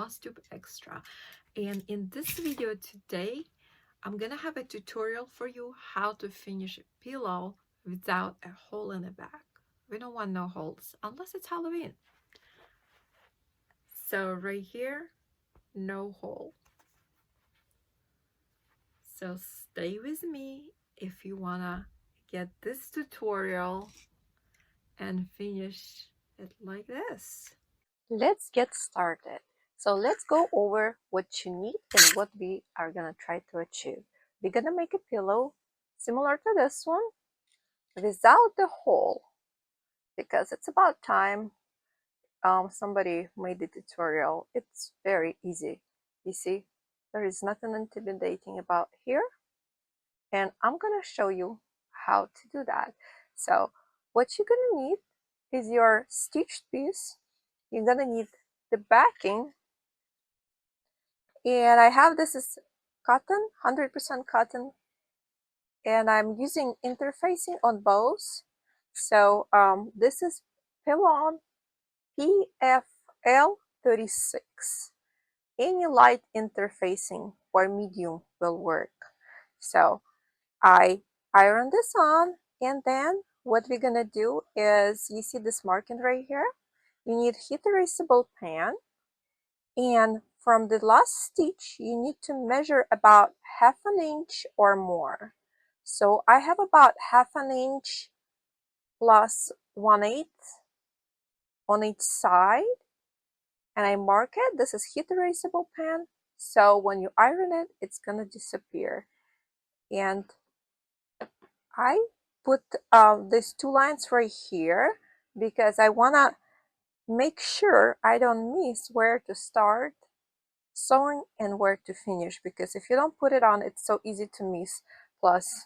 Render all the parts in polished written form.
Flosstube Extra, and in this video today I'm gonna have a tutorial for you how to finish a pillow without a hole in the back. We don't want no holes unless it's Halloween. So right here, no hole. So stay with me if you wanna get this tutorial and finish it like this. Let's get started. So let's go over what you need and what we are gonna try to achieve. We're gonna make a pillow similar to this one without the hole because it's about time somebody made the tutorial. It's very easy. You see, there is nothing intimidating about here, and I'm gonna show you how to do that. So what you're gonna need is your stitched piece. You're gonna need the backing, and I have this is cotton, 100% cotton, and I'm using interfacing on both. So this is Pilon PFL 36. Any light interfacing or medium will work. So I iron this on, and then what we're gonna do is, you see this marking right here? You need heat erasable pan, and from the last stitch you need to measure about 1/2 inch or more. So I have about 1/2 inch plus 1/8 on each side, and I mark it. This is heat erasable pan, so when you iron it, it's gonna disappear. And I put these two lines right here because I wanna make sure I don't miss where to start sewing and where to finish, because if you don't put it on, it's so easy to miss. Plus,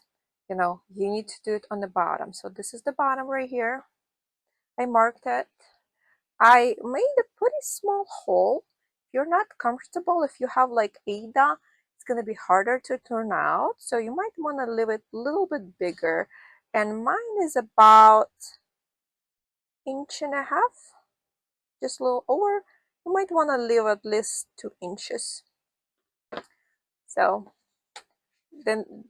you know, you need to do it on the bottom. So this is the bottom right here. I marked it. I made a pretty small hole. If you're not comfortable, if you have like Ada, it's going to be harder to turn out, so you might want to leave it a little bit bigger, and mine is about 1.5 inches, just a little over. You might want to leave at least 2 inches. So then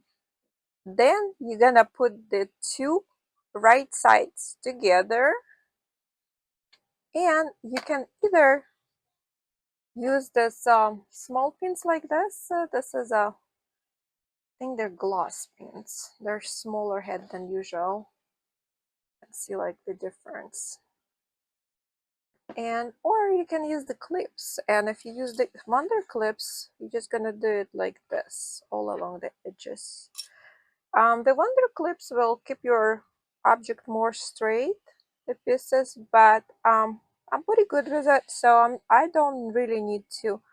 you're gonna put the two right sides together, and you can either use this small pins like this. This is I think they're gloss pins. They're smaller head than usual. Let's see like the difference. And or you can use the clips, and if you use the wonder clips, you're just gonna do it like this all along the edges. The wonder clips will keep your object more straight, the pieces, but I'm pretty good with it, so I don't really need to.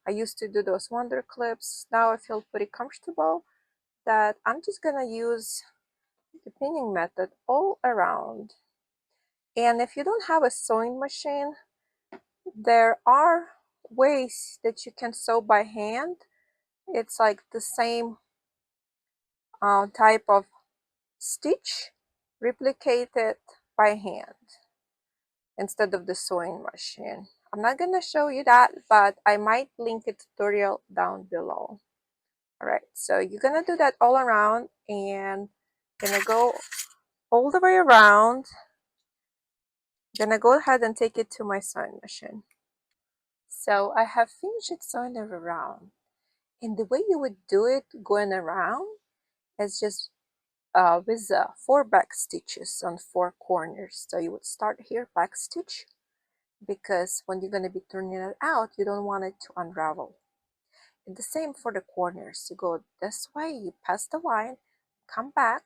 I used to do those wonder clips. Now I feel pretty comfortable that I'm just gonna use the pinning method all around. And if you don't have a sewing machine, there are ways that you can sew by hand. It's like the same type of stitch, replicate it by hand instead of the sewing machine. I'm not gonna show you that, but I might link a tutorial down below. All right, so you're gonna do that all around, and gonna go all the way around. Gonna go ahead and take it to my sewing machine. So I have finished sewing it around, and the way you would do it going around is just with 4 back stitches on 4 corners. So you would start here, back stitch, because when you're going to be turning it out, you don't want it to unravel. And the same for the corners. You go this way, you pass the line, come back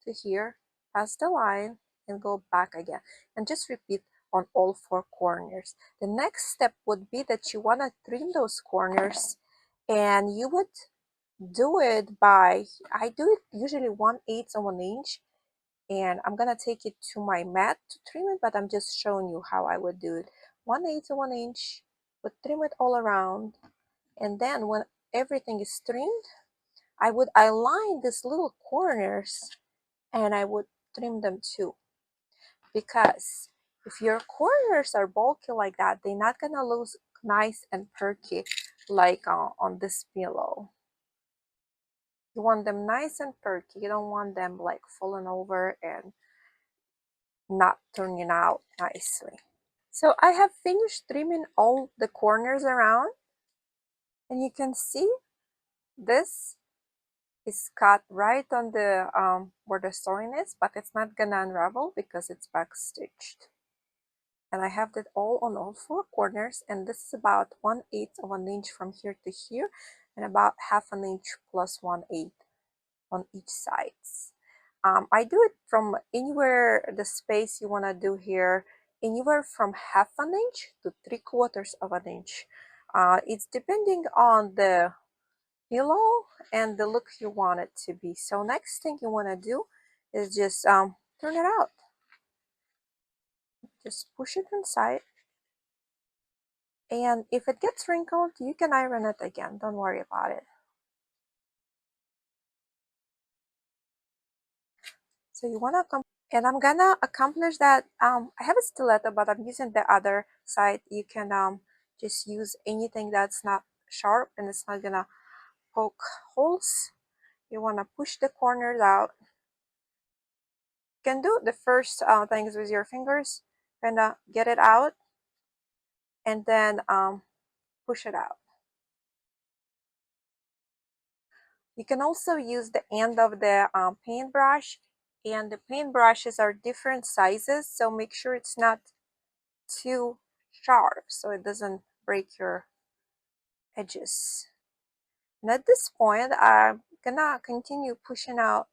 to here, pass the line, and go back again. And just repeat on all 4 corners. The next step would be that you want to trim those corners, and you would do it by, I do it usually 1/8 of an inch, and I'm gonna take it to my mat to trim it, but I'm just showing you how I would do it. 1/8 of an inch, would trim it all around, and then when everything is trimmed, I would align these little corners, and I would trim them too, because if your corners are bulky like that, they're not gonna look nice and perky, like on this pillow. You want them nice and perky. You don't want them like falling over and not turning out nicely. So I have finished trimming all the corners around, and you can see this is cut right on the where the sewing is, but it's not gonna unravel because it's back stitched. And I have that all on all four corners, and this is about 1/8 of an inch from here to here, and about 1/2 an inch plus 1/8 on each sides. I do it from anywhere the space you want to do here, anywhere from 1/2 an inch to 3/4 of an inch. It's depending on the pillow and the look you want it to be. So next thing you want to do is just turn it out. Just push it inside, and if it gets wrinkled, you can iron it again. Don't worry about it. So you want to and I'm gonna accomplish that. I have a stiletto, but I'm using the other side. You can just use anything that's not sharp and it's not gonna poke holes. You want to push the corners out. You can do the first things with your fingers, kind of get it out, and then push it out. You can also use the end of the paintbrush, and the paintbrushes are different sizes, so make sure it's not too sharp so it doesn't break your edges. And at this point, I'm gonna continue pushing out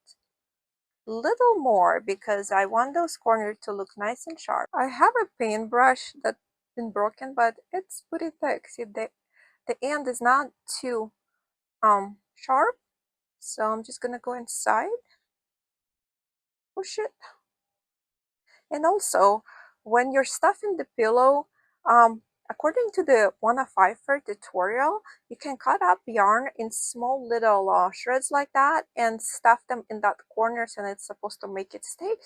a little more because I want those corners to look nice and sharp. I have a paintbrush that's been broken, but it's pretty thick. See, the end is not too sharp, so I'm just gonna go inside, push it. And also, when you're stuffing the pillow, according to the Wanna Pfeiffer tutorial, you can cut up yarn in small little shreds like that and stuff them in that corners, and it's supposed to make it stay.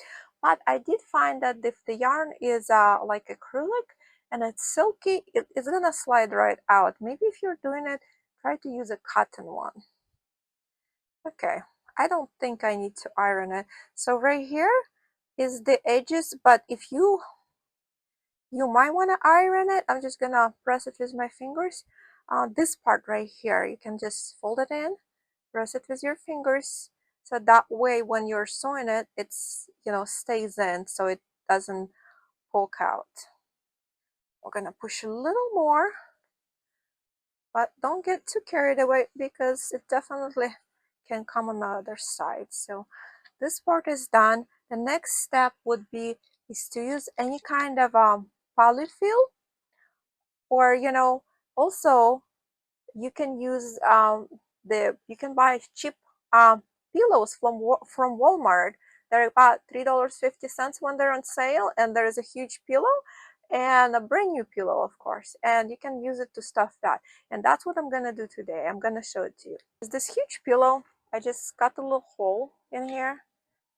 But I did find that if the yarn is like acrylic and it's silky, it's gonna slide right out. Maybe if you're doing it, try to use a cotton one. Okay, I don't think I need to iron it. So right here is the edges, but if you might want to iron it, I'm just gonna press it with my fingers. This part right here, you can just fold it in, press it with your fingers, so that way when you're sewing it, it's stays in, so it doesn't poke out. We're gonna push a little more, but don't get too carried away because it definitely can come on the other side. So this part is done. The next step would be is to use any kind of polyfill, or also you can use you can buy cheap pillows from Walmart. They're about $3.50 when they're on sale, and there is a huge pillow and a brand new pillow, of course, and you can use it to stuff that. And that's what I'm gonna do today. I'm gonna show it to you. This huge pillow, I just cut a little hole in here.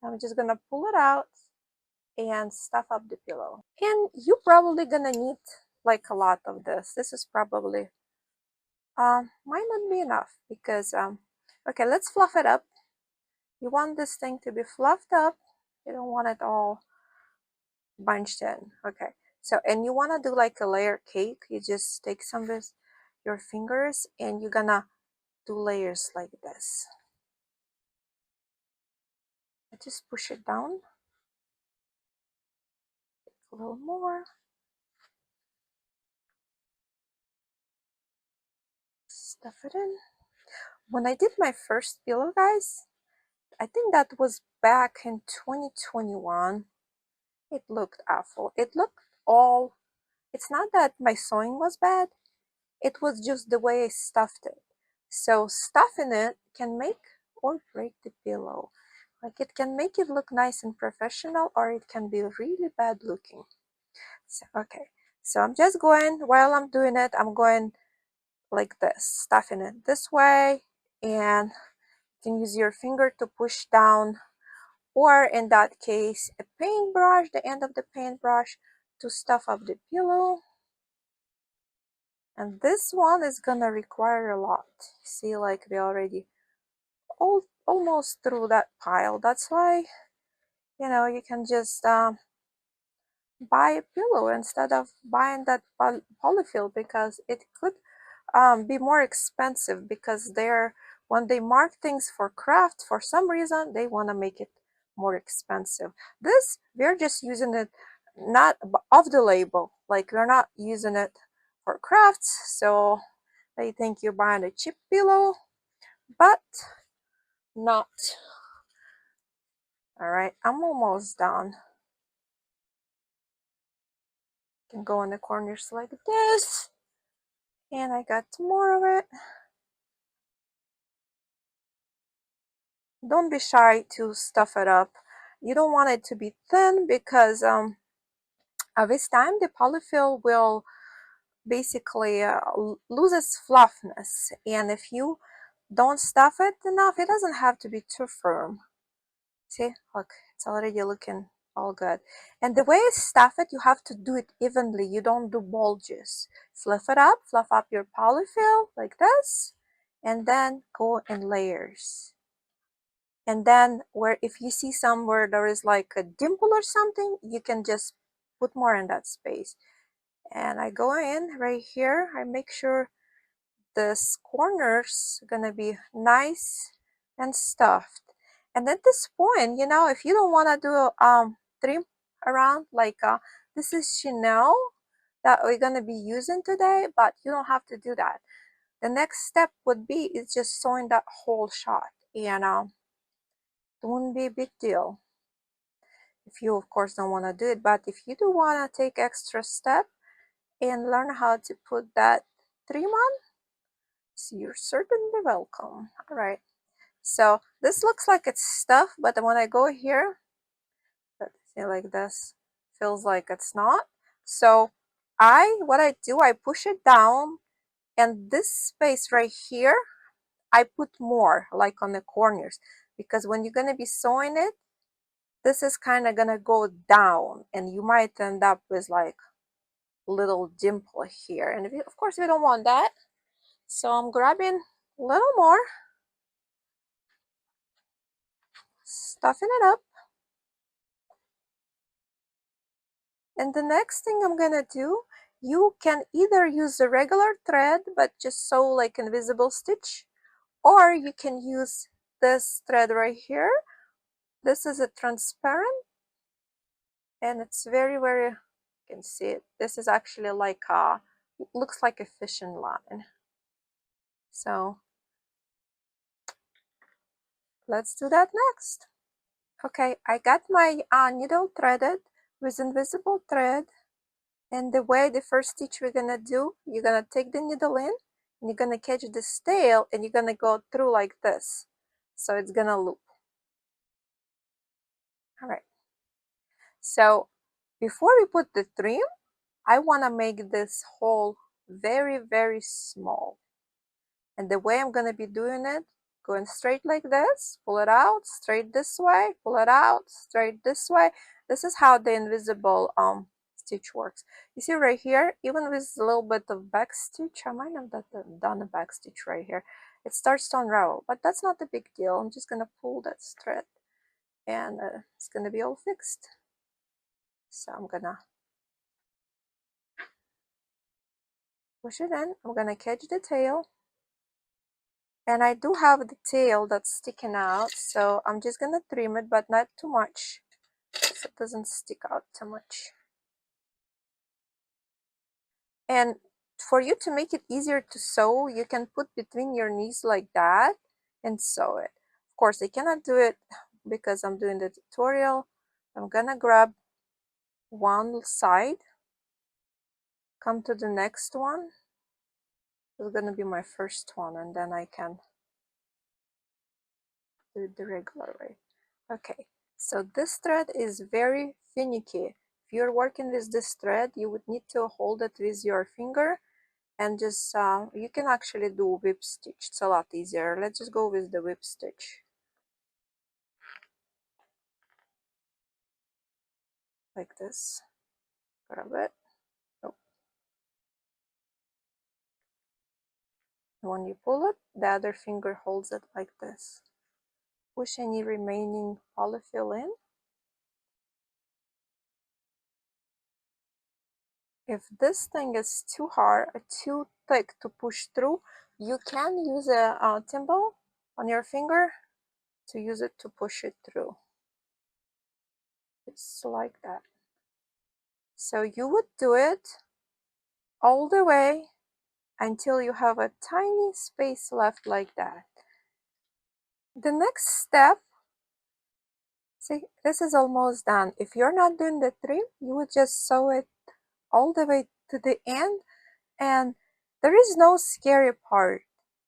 I'm just gonna pull it out and stuff up the pillow. And you're probably gonna need like a lot of this. This is probably might not be enough because okay, let's fluff it up. You want this thing to be fluffed up. You don't want it all bunched in. Okay, so and you want to do like a layer cake. You just take some of this, your fingers, and you're gonna do layers like this. I just push it down a little more. Stuff it in. When I did my first pillow, guys, I think that was back in 2021. It looked awful. It looked all, it's not that my sewing was bad, it was just the way I stuffed it. So stuffing it can make or break the pillow. Like it can make it look nice and professional, or it can be really bad looking. So, okay, so I'm just going, while I'm doing it, I'm going like this, stuffing it this way, and you can use your finger to push down, or in that case, a paintbrush, the end of the paintbrush, to stuff up the pillow. And this one is gonna require a lot. See, like we already almost through that pile. That's why, you know, you can just buy a pillow instead of buying that polyfill, because it could be more expensive, because they're, when they mark things for craft, for some reason they want to make it more expensive. This, we're just using it not off the label, like we're not using it for crafts, so they think you're buying a cheap pillow, but not. All right, I'm almost done. Can go in the corners like this, and I got more of it. Don't be shy to stuff it up. You don't want it to be thin, because with time the polyfill will basically lose its fluffiness, and if you don't stuff it enough, it doesn't have to be too firm. See, look, it's already looking all good. And the way you stuff it, you have to do it evenly. You don't do bulges. Fluff it up, fluff up your polyfill like this, and then go in layers. And then where, if you see somewhere there is like a dimple or something, you can just put more in that space. And I go in right here, I make sure this corners gonna be nice and stuffed. And at this point, you know, if you don't want to do trim around, like this is chenille that we're gonna be using today, but you don't have to do that. The next step would be is just sewing that whole shot, and it wouldn't be a big deal if you of course don't want to do it. But if you do want to take extra step and learn how to put that trim on, so you're certainly welcome. All right, so this looks like it's stuff, but when I go here, see, like this, feels like it's not. So what I do, I push it down, and this space right here, I put more like on the corners, because when you're going to be sewing it, this is kind of going to go down, and you might end up with like little dimple here, and of course we don't want that. So I'm grabbing a little more, stuffing it up, and the next thing I'm gonna do, you can either use a regular thread but just sew like invisible stitch, or you can use this thread right here. This is a transparent, and it's very, you can see it, this is actually like a, looks like a fishing line. So let's do that next. Okay, I got my needle threaded with invisible thread, and the way, the first stitch we're gonna do, you're gonna take the needle in, and you're gonna catch this tail, and you're gonna go through like this, so it's gonna loop. All right, so before we put the trim, I want to make this hole very small. And the way I'm going to be doing it, going straight like this, pull it out, straight this way, pull it out, straight this way. This is how the invisible stitch works. You see right here, even with a little bit of back stitch, I might have done a back stitch right here, it starts to unravel, but that's not a big deal. I'm just going to pull that thread, and it's going to be all fixed. So I'm going to push it in, I'm going to catch the tail, and I do have the tail that's sticking out, so I'm just gonna trim it, but not too much, so it doesn't stick out too much. And for you to make it easier to sew, you can put between your knees like that and sew it. Of course, I cannot do it because I'm doing the tutorial. I'm gonna grab one side, come to the next one. It's gonna be my first one, and then I can do it the regular way. Okay, so this thread is very finicky. If you're working with this thread, you would need to hold it with your finger, and just you can actually do whip stitch. It's a lot easier. Let's just go with the whip stitch like this. Grab it. Oh, When you pull it, the other finger holds it like this. Push any remaining polyfill in. If this thing is too hard or too thick to push through, you can use a thimble on your finger to use it to push it through. Just like that. So you would do it all the way until you have a tiny space left like that. The next step, see, this is almost done. If you're not doing the trim, you would just sew it all the way to the end, and there is no scary part.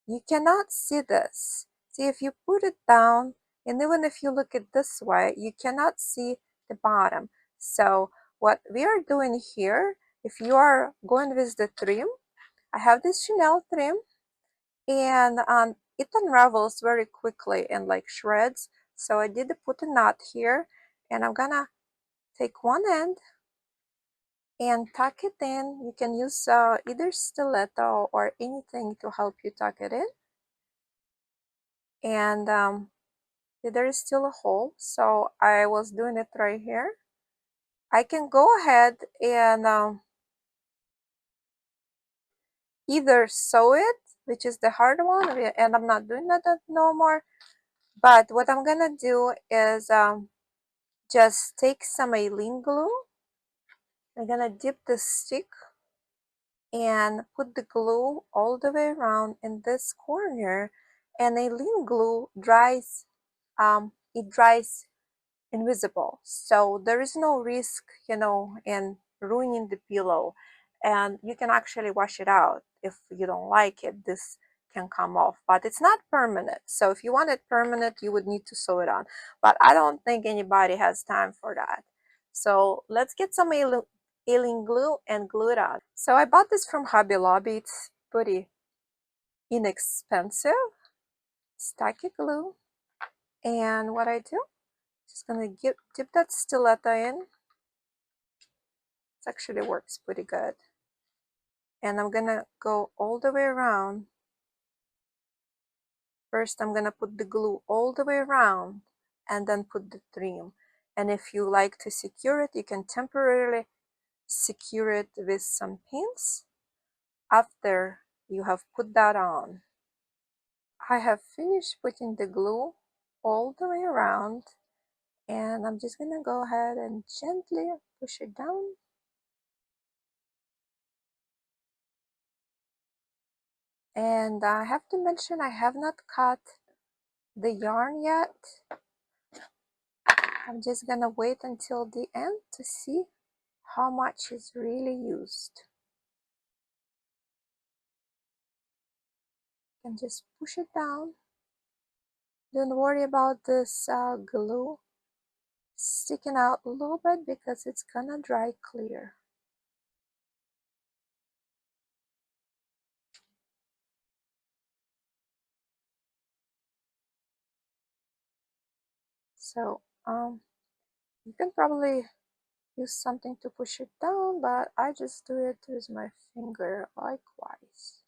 You cannot see this. See, if you put it down, and even if you look at this way, you cannot see the bottom. So what we are doing here, if you are going with the trim, I have this Chanel trim, and it unravels very quickly and like shreds. So I did put a knot here, and I'm gonna take one end and tuck it in. You can use either stiletto or anything to help you tuck it in. And there is still a hole, so I was doing it right here. I can go ahead and either sew it, which is the hard one, and I'm not doing that no more. But what I'm gonna do is just take some alien glue. I'm gonna dip the stick and put the glue all the way around in this corner, and alien glue dries, it dries invisible, so there is no risk, you know, in ruining the pillow, and you can actually wash it out. If you don't like it, this can come off, but it's not permanent. So if you want it permanent, you would need to sew it on, but I don't think anybody has time for that. So let's get some alien glue and glue it on. So I bought this from Hobby Lobby. It's pretty inexpensive. Sticky glue, and what I do, just gonna dip that stiletto in. It actually works pretty good. And I'm gonna go all the way around. First, I'm gonna put the glue all the way around and then put the trim. And if you like to secure it, you can temporarily secure it with some pins after you have put that on. I have finished putting the glue all the way around, and I'm just gonna go ahead and gently push it down. And I have to mention, I have not cut the yarn yet. I'm just gonna wait until the end to see how much is really used. And just push it down. Don't worry about this glue sticking out a little bit because it's gonna dry clear. So you can probably use something to push it down, but I just do it with my finger likewise.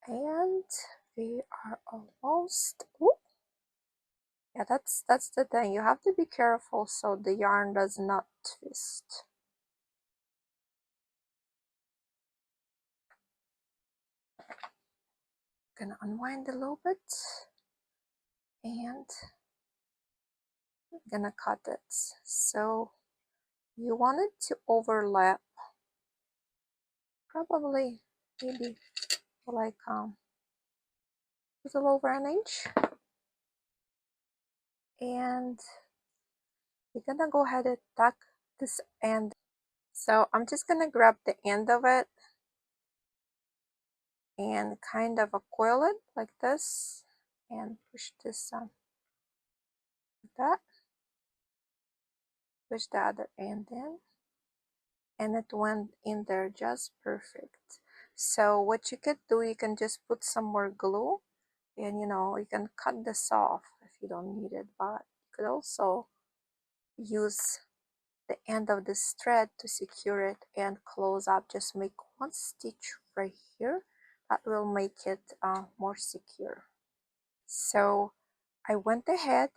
And we are almost. Ooh. Yeah, that's the thing. You have to be careful so the yarn does not twist. Gonna unwind a little bit and gonna cut it. So you want it to overlap, probably maybe like a little over an inch. And we're gonna go ahead and tuck this end. So I'm just gonna grab the end of it and kind of coil it like this and push this like that. Push the other end in, and it went in there just perfect. So what you could do, you can just put some more glue, and you know, you can cut this off if you don't need it, but you could also use the end of this thread to secure it and close up. Just make one stitch right here. That will make it more secure. So I went ahead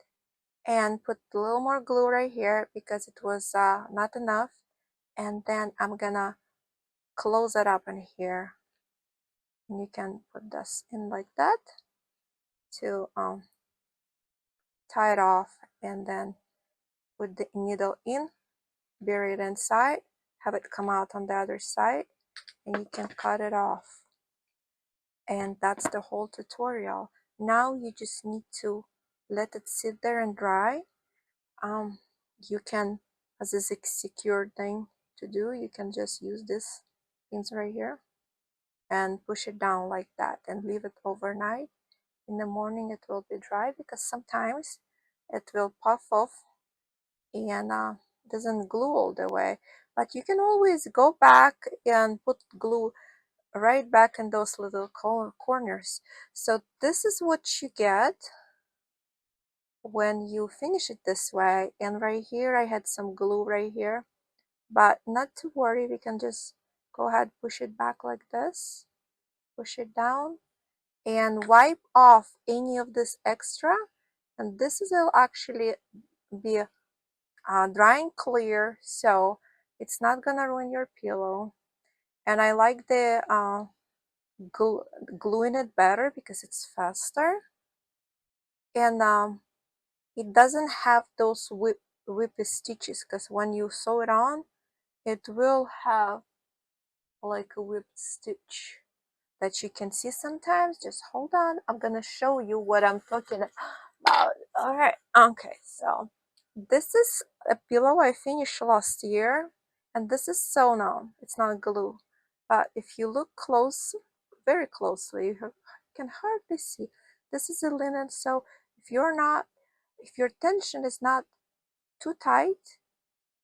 and put a little more glue right here because it was not enough. And then I'm gonna close it up in here. And you can put this in like that to tie it off, and then put the needle in, bury it inside, have it come out on the other side, and you can cut it off. And that's the whole tutorial. Now you just need to let it sit there and dry. You can, as a secure thing to do, you can just use this pins right here and push it down like that and leave it overnight. In the morning it will be dry because sometimes it will puff off and doesn't glue all the way. But you can always go back and put glue right back in those little corners. So this is what you get when you finish it this way. And right here I had some glue right here, but not to worry, we can just go ahead, push it back like this, push it down, and wipe off any of this extra. And this will actually be drying clear, so it's not gonna ruin your pillow. And I like the gluing it better because it's faster, and it doesn't have those whippy stitches, because when you sew it on it will have like a whipped stitch that you can see sometimes. Just hold on, I'm gonna show you what I'm talking about. All right, okay, so this is a pillow I finished last year, and this is sewn on, it's not glue. But if you look close, very closely, you can hardly see. This is a linen, so if your tension is not too tight,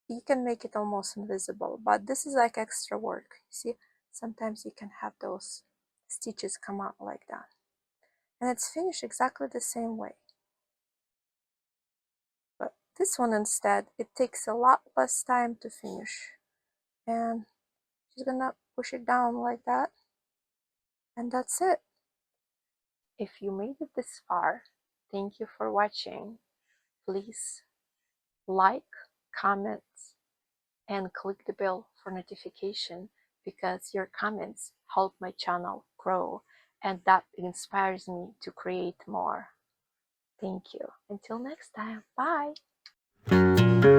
you can make it almost invisible. But this is like extra work. See, sometimes you can have those stitches come out like that, and it's finished exactly the same way. But this one instead, it takes a lot less time to finish. And just gonna push it down like that, and that's it. If you made it this far, thank you for watching. Please like, comment, and click the bell for notification, because your comments help my channel grow, and that inspires me to create more. Thank you. Until next time, bye.